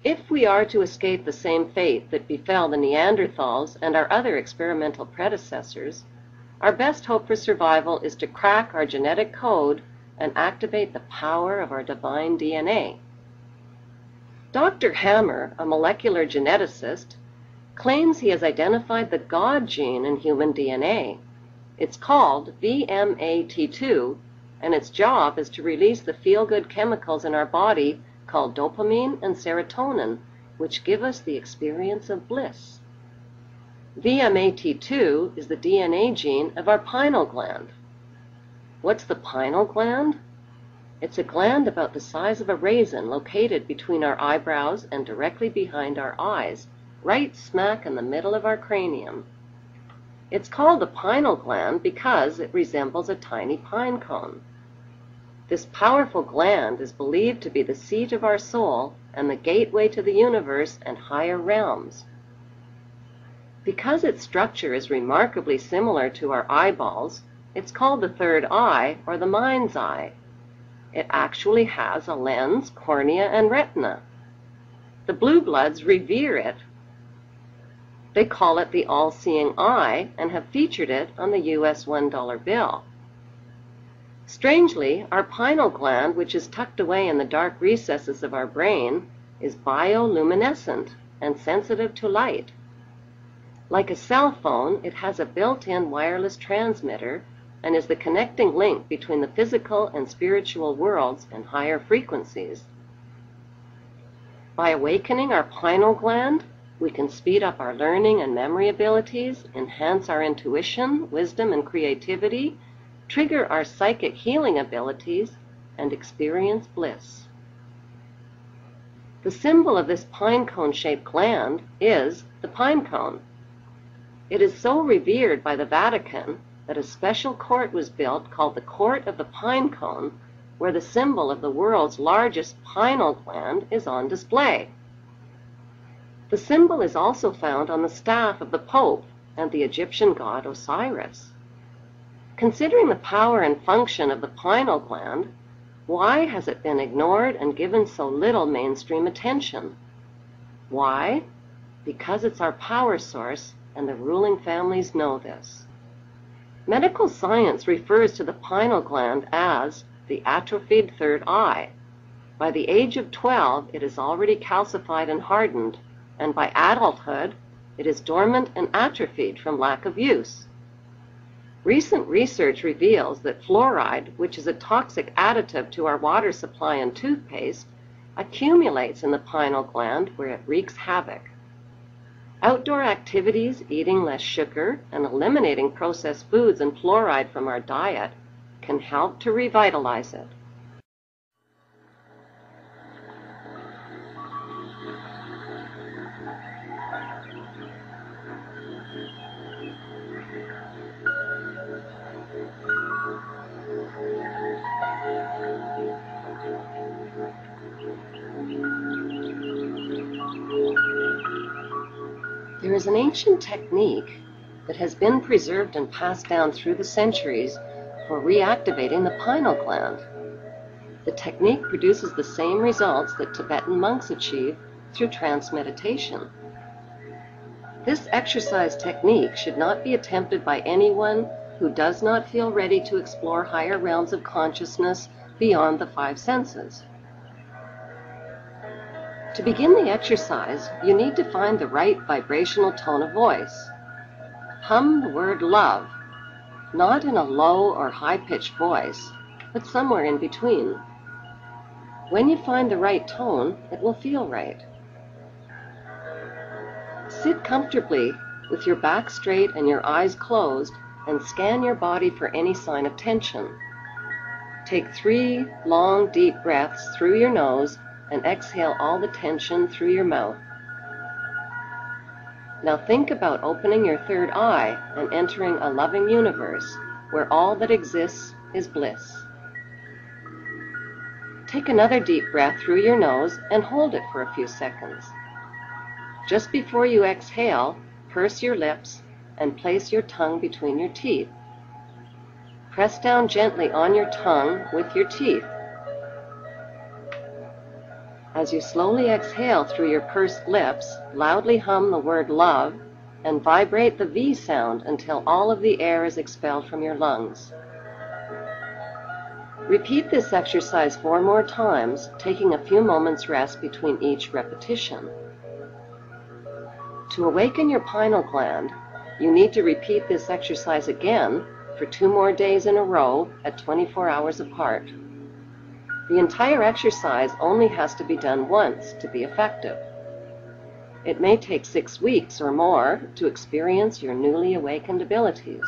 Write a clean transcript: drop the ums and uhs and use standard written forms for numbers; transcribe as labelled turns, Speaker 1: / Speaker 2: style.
Speaker 1: If we are to escape the same fate that befell the Neanderthals and our other experimental predecessors, our best hope for survival is to crack our genetic code and activate the power of our divine DNA. Dr. Hammer, a molecular geneticist, claims he has identified the God gene in human DNA. It's called VMAT2, and its job is to release the feel-good chemicals in our body called dopamine and serotonin, which give us the experience of bliss. VMAT2 is the DNA gene of our pineal gland. What's the pineal gland? It's a gland about the size of a raisin located between our eyebrows and directly behind our eyes, right smack in the middle of our cranium. It's called the pineal gland because it resembles a tiny pine cone. This powerful gland is believed to be the seat of our soul and the gateway to the universe and higher realms. Because its structure is remarkably similar to our eyeballs, it's called the third eye or the mind's eye. It actually has a lens, cornea, and retina. The blue bloods revere it. They call it the all-seeing eye and have featured it on the US $1 bill. Strangely, our pineal gland, which is tucked away in the dark recesses of our brain, is bioluminescent and sensitive to light. Like a cell phone, it has a built-in wireless transmitter and is the connecting link between the physical and spiritual worlds and higher frequencies. By awakening our pineal gland, we can speed up our learning and memory abilities, enhance our intuition, wisdom, and creativity, trigger our psychic healing abilities, and experience bliss. The symbol of this pine cone-shaped gland is the pine cone. It is so revered by the Vatican that a special court was built called the Court of the Pine Cone, where the symbol of the world's largest pineal gland is on display. The symbol is also found on the staff of the Pope and the Egyptian god Osiris. Considering the power and function of the pineal gland, why has it been ignored and given so little mainstream attention? Why? Because it's our power source, and the ruling families know this. Medical science refers to the pineal gland as the atrophied third eye. By the age of 12, it is already calcified and hardened, and by adulthood, it is dormant and atrophied from lack of use. Recent research reveals that fluoride, which is a toxic additive to our water supply and toothpaste, accumulates in the pineal gland where it wreaks havoc. Outdoor activities, eating less sugar, and eliminating processed foods and fluoride from our diet can help to revitalize it. There is an ancient technique that has been preserved and passed down through the centuries for reactivating the pineal gland. The technique produces the same results that Tibetan monks achieve through trance meditation. This exercise technique should not be attempted by anyone who does not feel ready to explore higher realms of consciousness beyond the five senses. To begin the exercise, you need to find the right vibrational tone of voice. Hum the word love, not in a low or high-pitched voice, but somewhere in between. When you find the right tone, it will feel right. Sit comfortably with your back straight and your eyes closed and scan your body for any sign of tension. Take 3 long, deep breaths through your nose and exhale all the tension through your mouth. Now think about opening your third eye and entering a loving universe where all that exists is bliss. Take another deep breath through your nose and hold it for a few seconds. Just before you exhale, purse your lips and place your tongue between your teeth. Press down gently on your tongue with your teeth. As you slowly exhale through your pursed lips, loudly hum the word love and vibrate the V sound until all of the air is expelled from your lungs. Repeat this exercise 4 more times, taking a few moments rest between each repetition. To awaken your pineal gland, you need to repeat this exercise again for 2 more days in a row at 24 hours apart. The entire exercise only has to be done once to be effective. It may take 6 weeks or more to experience your newly awakened abilities.